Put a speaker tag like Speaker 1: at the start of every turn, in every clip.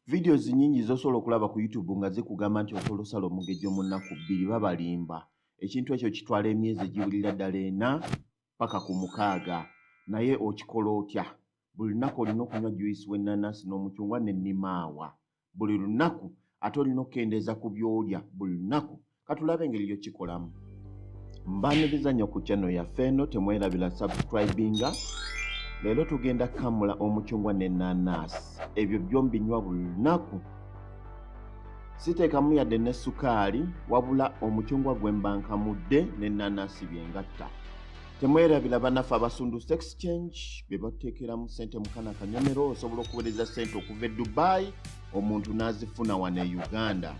Speaker 1: Videos nyingi zosobola okulaba ku YouTube nga zikugamba nti osobola osala omugejjo mu nnaku 2 babalimba. Ekintu ekyo kitwala emyezi egiwulira ddala 4 paka ku 6. Naye okikola otya? Buli lunaku olina okunywa juice w'ennaanasi n'omucungwa n'ennimaawa. Buli lunaku ate olina okukendeeza ku by'olya buli lunaku. Katulabe engeri gy'okikolamu. Mbaaniriza nnyo ku channel yaffe eno, temwerabira subscribinga. Leero tugenda kamula omucungwa n'ennaanasi. Ebyo byombi binywa buli lunaku. Siteekamu yadde ne sukaali, wabula omucungwa gwe mbankamudde n'ennaanasi byengatta. Temwerabira bannaffe abasunduse exchange be bateekeramu ssente mu kana kanyomero, osobola okuweereza ssente okuva e Dubai, omuntu n'azifuna wano e Uganda.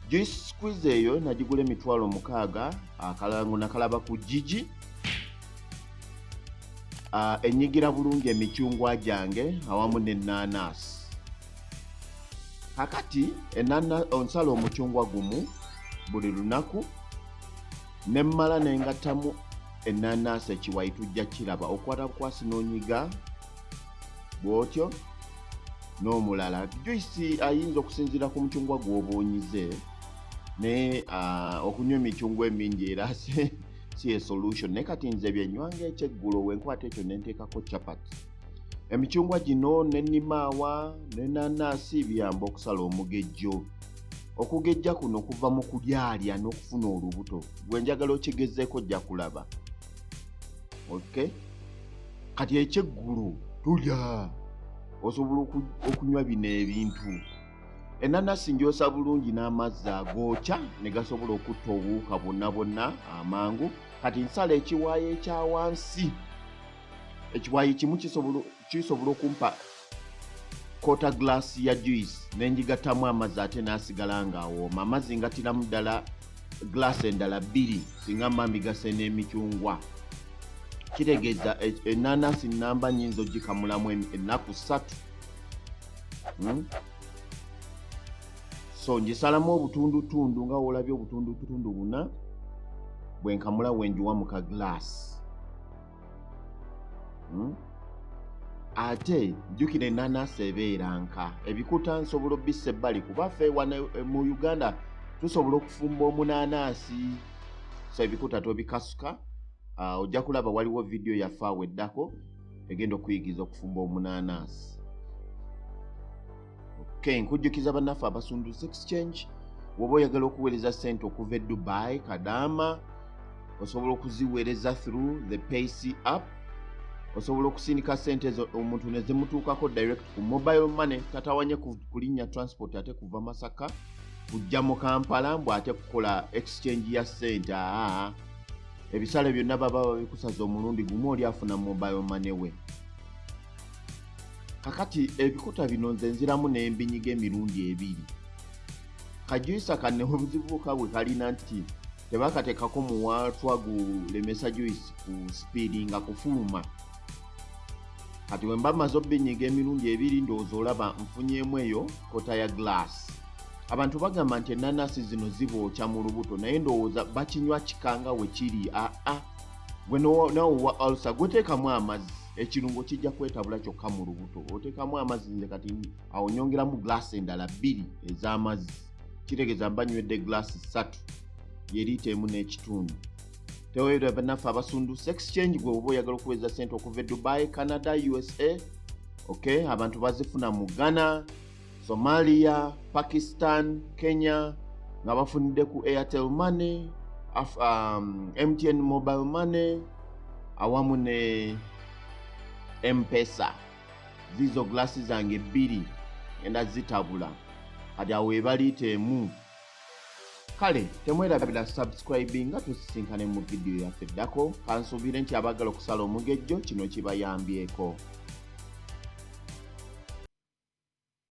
Speaker 1: Juice squeeze eyo nagigula $60, akalango nakalaba ku Gigi. Enyigira bulungi emicungwa gyange awamu n'ennaanasi. Kakati onsala omucungwa gumu buli lunaku, nemmala nengattamu ennaanasi ekiwayi tujja kiraba. Okwata bukwasi n'onyiga bw'otyo n'omulala. Juice ayinza okusinziira ku mucungwa gw'oba onyize, naye okunywa emicungwa emingi era si a solution. Naye kati nze byenywanga ekyeggulo wenkwata ekyo nenteekako chapati. Emicungwa gino n'ennimaawa n'ennaanasi biyamba okusala omugejjo. Okugejja kuno kuva mu kulyalya n'okufuna olubuto. Gwe njagala okigezeeko ojja kulaba. Okay? Kati ekyeggulu tulya, osobola okunywa bino ebintu. Ennaanasi njoosa bulungi n'amazzi agookya ne gasobola okutta obuwuka bwonna amangu. Kati nsala ekiwaayo ekya wansi. Ekiwaayo kimu kisobola okumpa quarter glass ya juice nenjigattamu amazzi ate n'asigala ng'awooma. Amazzi ngatiramu ddala glass endala 2 singa mba mbigase n'emicungwa. Kitegeeza ennaanasi nnamba nnyinza ogikamulamu ennaku 3. So ngisalamu obutundutundu nga olabye obutundutundu 4 bwenkamula wenjuwa mu ka glass. Ate jjukira ennaanasi ebeera nka. Ebikuta nsobola obbissa ebbali kuba ffe wano mu Uganda tusobola okufumba omunaanasi. So ebikuta tobikasuka. Ojja kulaba waliwo video yaffe awo eddako egenda okuyigiza okufumba omunaanasi. Okay, nkujjukiza bannaffe abasunduse exchange. Woba oyagala okuweereza ssente okuva e Dubai, Kadaama, osobola okuziweereza through the Payc app. Osobola okusindika ssente ezo omuntu ne zimutuukako direct ku mobile money, tatawanye kulinnya transport ate kuva Masaka kujja mu Kampala mbw ate kukola exchange ya ssente. Ebisale byonna baba babikusaza omulundi gumu oli afuna mobile money we. Kakati ebikuta bino nze nziramu n'embinyiga emirundi 2. Kajuisa kanne obuzibuuka bwe kalina nti tebakateekako muwaatwa gulemesa juice ku speed nga kufuluma. Kati we mba maze obbinyiga emirundi 2 ndowooza olaba nfunyemu eyo kota ya glass. Abantu bagamba nti ennaanasi zino zibookya mu lubuto, naye ndowooza bakinywa kikanga we kiri. Gwe n'owa ulcer gweteekamu amazzi, ekirungo kijja kwetabula kyokka mu lubuto. Oteekamu amazzi, nze kati awo nyongeramu glass endala 2 ez'amazzi. Kitegeeza mba nywedde glass 3 ye liita 1.5. Teweerabira bannaffe abasunduse exchange. Gwe oba oyagala okuweereza ssente okuva e Dubai, Canada, USA. Okay, abantu bazifuna mu Ghana, Somalia, Pakistan, Kenya nga bafunidde ku Airtel Money, MTN Mobile Money awamu ne M-Pesa. Zizo glasses zange 2 enda zitabula. Kati awo ebaliita 1. Kale temwerabira subscribinga, tusisinkane mu video yaffe eddako. Kansuubire nti abagala okusala omugejjo kino kibayambyeko.